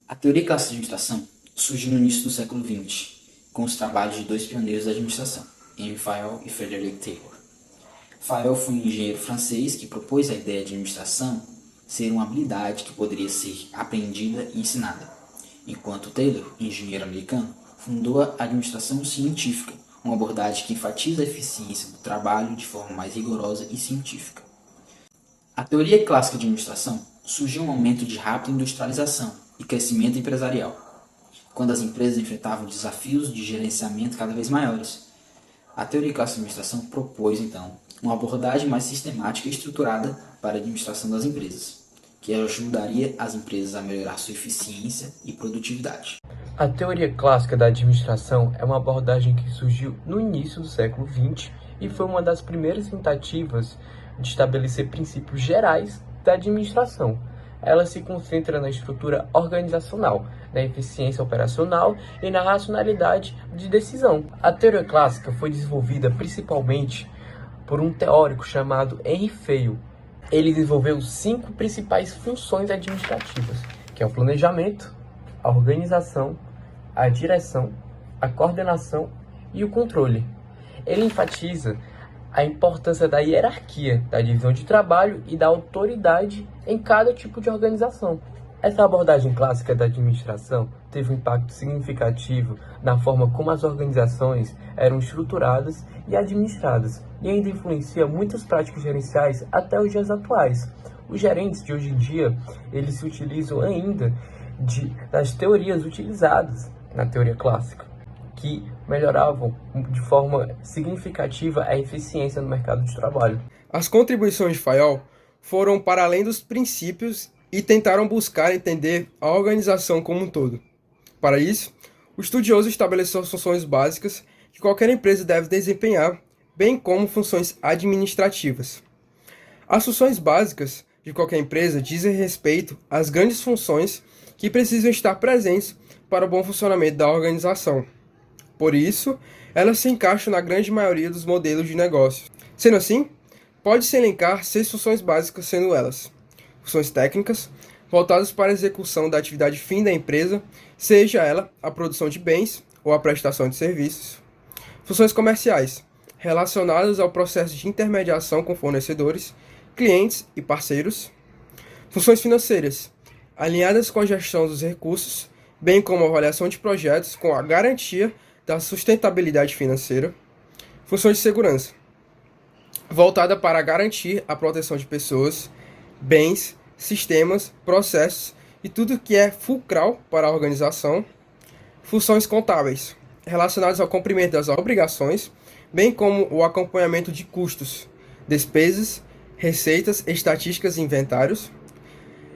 A teoria clássica de administração surgiu no início do século XX, com os trabalhos de dois pioneiros da administração, Henry Fayol e Frederick Taylor. Fayol foi um engenheiro francês que propôs a ideia de administração ser uma habilidade que poderia ser aprendida e ensinada, enquanto Taylor, engenheiro americano, fundou a administração científica, uma abordagem que enfatiza a eficiência do trabalho de forma mais rigorosa e científica. A teoria clássica de administração surgiu em um momento de rápida industrialização e crescimento empresarial, quando as empresas enfrentavam desafios de gerenciamento cada vez maiores. A teoria clássica de administração propôs, então, uma abordagem mais sistemática e estruturada para a administração das empresas, que ajudaria as empresas a melhorar sua eficiência e produtividade. A teoria clássica da administração é uma abordagem que surgiu no início do século XX e foi uma das primeiras tentativas de estabelecer princípios gerais da administração. Ela se concentra na estrutura organizacional, na eficiência operacional e na racionalidade de decisão. A teoria clássica foi desenvolvida principalmente por um teórico chamado Henry Fayol. Ele desenvolveu 5 principais funções administrativas, que é o planejamento, a organização, a direção, a coordenação e o controle. Ele enfatiza a importância da hierarquia, da divisão de trabalho e da autoridade em cada tipo de organização. Essa abordagem clássica da administração teve um impacto significativo na forma como as organizações eram estruturadas e administradas, e ainda influencia muitas práticas gerenciais até os dias atuais. Os gerentes de hoje em dia, eles se utilizam ainda das teorias utilizadas na teoria clássica, que melhoravam de forma significativa a eficiência no mercado de trabalho. As contribuições de Fayol foram para além dos princípios e tentaram buscar entender a organização como um todo. Para isso, o estudioso estabeleceu as funções básicas que qualquer empresa deve desempenhar, bem como funções administrativas. As funções básicas de qualquer empresa dizem respeito às grandes funções que precisam estar presentes para o bom funcionamento da organização. Por isso, elas se encaixam na grande maioria dos modelos de negócio. Sendo assim, pode-se elencar 6 funções básicas, sendo elas: funções técnicas, voltadas para a execução da atividade fim da empresa, seja ela a produção de bens ou a prestação de serviços. Funções comerciais, relacionadas ao processo de intermediação com fornecedores, clientes e parceiros. Funções financeiras, alinhadas com a gestão dos recursos, bem como a avaliação de projetos com a garantia da sustentabilidade financeira. Funções de segurança, voltada para garantir a proteção de pessoas, bens, sistemas, processos e tudo que é fulcral para a organização. Funções contábeis, relacionadas ao cumprimento das obrigações, bem como o acompanhamento de custos, despesas, receitas, estatísticas e inventários.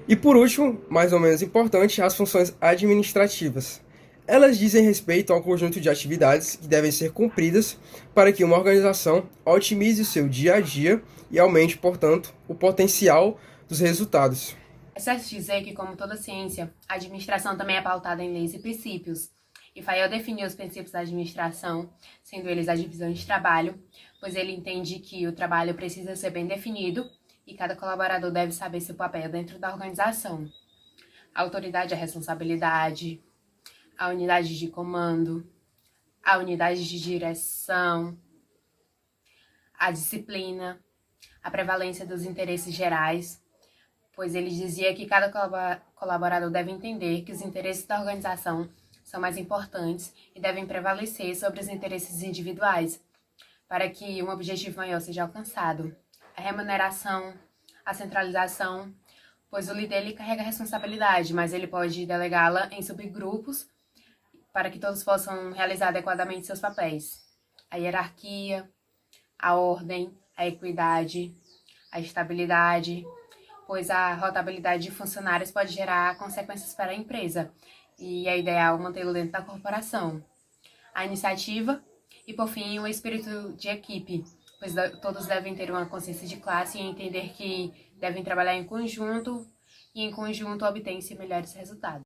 E por último, mais ou menos importante, as funções administrativas. Elas dizem respeito ao conjunto de atividades que devem ser cumpridas para que uma organização otimize o seu dia a dia e aumente, portanto, o potencial dos resultados. É certo dizer que, como toda ciência, a administração também é pautada em leis e princípios. E Fayol definiu os princípios da administração, sendo eles a divisão de trabalho, pois ele entende que o trabalho precisa ser bem definido e cada colaborador deve saber seu papel dentro da organização. A autoridade é a responsabilidade, a unidade de comando, a unidade de direção, a disciplina, a prevalência dos interesses gerais, pois ele dizia que cada colaborador deve entender que os interesses da organização são mais importantes e devem prevalecer sobre os interesses individuais, para que um objetivo maior seja alcançado. A remuneração, a centralização, pois o líder ele carrega a responsabilidade, mas ele pode delegá-la em subgrupos para que todos possam realizar adequadamente seus papéis. A hierarquia, a ordem, a equidade, a estabilidade, pois a rotabilidade de funcionários pode gerar consequências para a empresa e é ideal mantê-lo dentro da corporação. A iniciativa e, por fim, o espírito de equipe, pois todos devem ter uma consciência de classe e entender que devem trabalhar em conjunto e em conjunto obtêm-se melhores resultados.